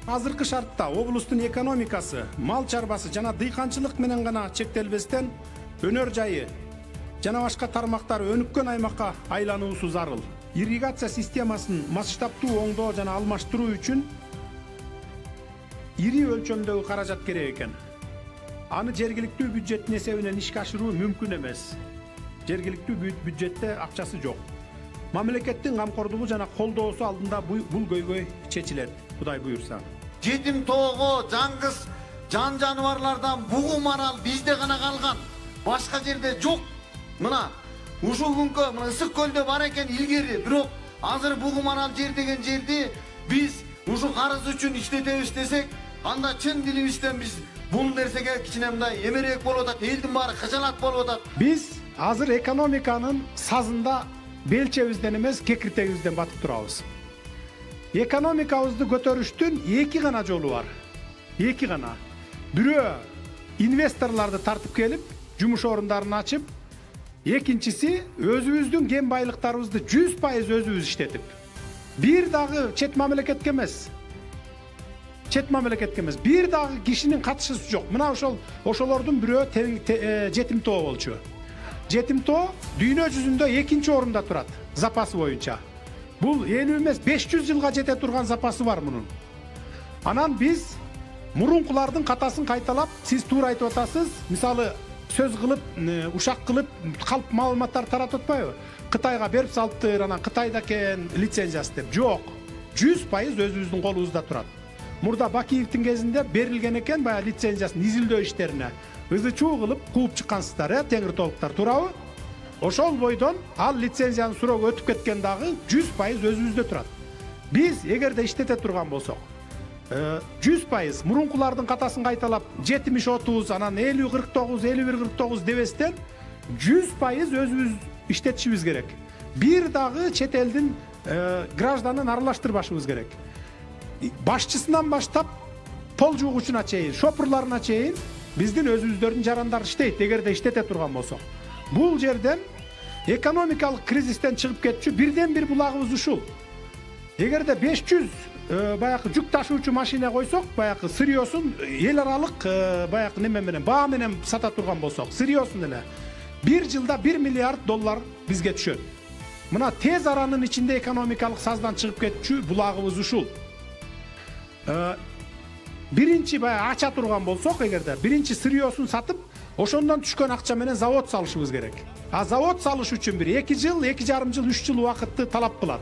азыркы шартта облустун экономикасы, мал чарбасы жана дыйканчылык менен гана чектелбестен өнөр жайы жана башка тармактар өнүккөн аймакка айлануусу зарыл. Ирригация системасын масштабтуу оңдоо жана алмаштыруу үчүн ири өлчөмдөгү каражат керек экен. Аны жергиликтүү бюджеттин эсебинен ишке ашыруу мүмкүн эмес. Жергиликтүү бюджетте акчасы жок. Мамлекеттин камкордугу жана колдоосу алдында бул көйгөй чечилет, Кудай буйрса. Жетим тоого, жаңгыз, жан жаныбарлардан бугу марал бизде гана калган. Башка жерде жок. Мына ушул күнгө мына ысык көлдө бар экен илгери, бирок азыр бугу марал жер деген жерди биз ушу карыз үчүн иштетебиз десек, анда чын дилибизден биз бул нерсеге кичине мындай эмерээк болуп атат, элдин баары кыжалат болуп атат. Биз азыр экономиканын сазында белчебизден эмес, кекиртегибизден батып турабыз. Экономикабызды көтөрүштүн эки гана жолу бар. Эки гана. Бирөө инвесторлорду тартып келип, жумуш орундарын ачып, экинчиси өзүбүздүн кен байлыктарыбызды 100% өзүбүз иштетип. Бир дагы чет мамлекетке эмес. Бир дагы кишинин катышуусу жок. Мына ошолордун бирөө жетим тоо болчу. Жетим тоо дүйнө жүзүндө экинчи орунда турат запасы боюнча. Бул 50 эмес 500 жылга жете турган запасы бар мунун. Анан биз мурункулардын катасын кайталап, сиз туура айтып атасыз. Мисалы сөз кылып, ушак кылып, калп маалыматтар таратып атпайбы? Кытайга берип салыптыр, анан Кытайда экен лицензиясы деп. Жок. 100% өзүбүздүн колубузда турат. Мурда Бакиевдин кезинде берилген экен бая лицензиясын изилдөө иштерине. Ызычуу кылып кууп чыккансыздар, Теңиртолуктар, туурабы? Ошол бойдон ал лицензияны суроого өтүп кеткен дагы 100% өзүбүздө турат. Биз эгерде иштете турган болсок, 100% мурункулардын катасын кайталап 70-30, анан 50-49, 51-49 дебестен 100% өзүбүз иштетишибиз керек. Бир дагы чет элдин гражданын аралаштырбашыбыз керек. Башчысынан баштап пол жуугучуна чейин, шопурларына чейин биздин өзүбүздөрдүн жарандары иштейт, эгерде иштете турган болсок. Бул жерден экономикалык кризистен чыгып кетчү бирден бир булагыбыз ушул. Эгерде 500 баягы жүк ташуучу машина койсок, баягы сырьёсун эл аралык баягы неме менен, баа менен сата турган болсок, сырьёсун эле 1 жылда 1 миллиард доллар бизге түшөт. Мына тез аранын ичинде экономикалык саздан чыгып кетчү булагыбыз ушул. Биринчи баягы ача турган болсок, эгерде биринчи сырьёсун сатып, ошондон түшкөн акча менен завод салышыбыз керек. А завод салыш үчүн бир 2 жыл, 2,5 жыл, 3 жыл убакытты талап кылат.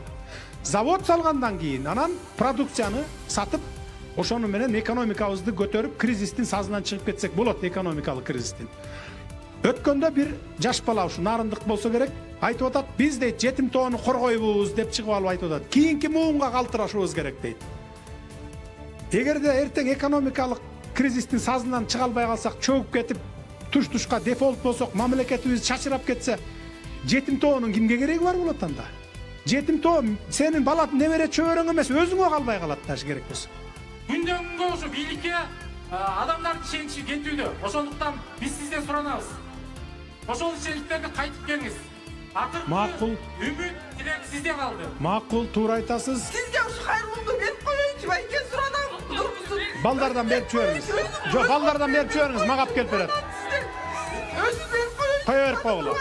Завод салгандан кийин анан продукцияны сатып, ошону менен экономикабызды көтөрүп, кризистин сазынан чыгып кетсек болот, экономикалык кризистин. Өткөндө бир жаш бала ушу Нарындык болсо керек, айтып атат, биз дейт жетим тоону коргойбуз деп чыгып алып айтып атат. Кийинки муунга калтырашыбыз керек дейт. Эгерде эртең экономикалык кризистин сазынан чыга албай калсак, чөгүп кетип, туш-тушка дефолт болсок, мамлекетибиз чачырап кетсе, жетим тоонун кимге кереги бар болот анда? Жетим тоо сенин балатын небере чөбөрөң эмес, өзүңө калбай калат даш керек болсо. Күндөн күнгө ушу бийликке адамдардын ишеничи кетүүдө. Ошондуктан биз сизден суранабыз. Ошол ишениктерди кайтып келиңиз. Макул. Үмүт, тилек сизде калды. Макул, туура айтасыз. Сизге ушу кайрылууну берип коеюнчу, байке суранам. Балдардан берип жибериңиз. Жок, балдардан берип жибериңиз, мага алып келип берет. Өзү берип коеюнчу. Кое берип койгула.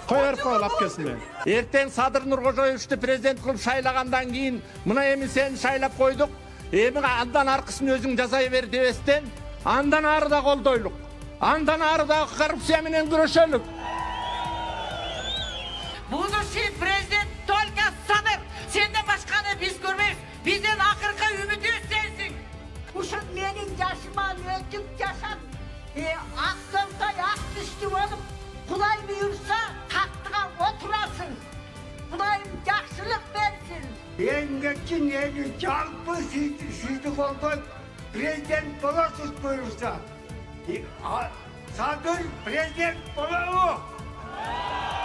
Кое берип койгула, алып келсин мени. Эртең Садыр Нуркожоевичти президент кылып шайлагандан кийин, мына эми сени шайлап койдук. Эми андан аркысын өзүң жасай бер дебестен, андан ары да колдойлук. Андан ары да коррупция менен күрөшөлүк. Будущий президент только Садыр. Сенден башканы биз көрбөйбүз. Биздин акыркы үмүтүбүз сенсиң. Ушул менин жашыма өтүп жашап, ак толтой, ак түштүү болуп, Кудай буйрса тактыга отурасың. Кудайым жакшылык берсин. Эмгекчи эли жалпы сизди колдойт, президент болосуз буйрса. Садыр президент болобу?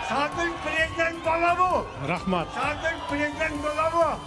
Садыр президент болобу? Рахмат. Садыр президент болобу?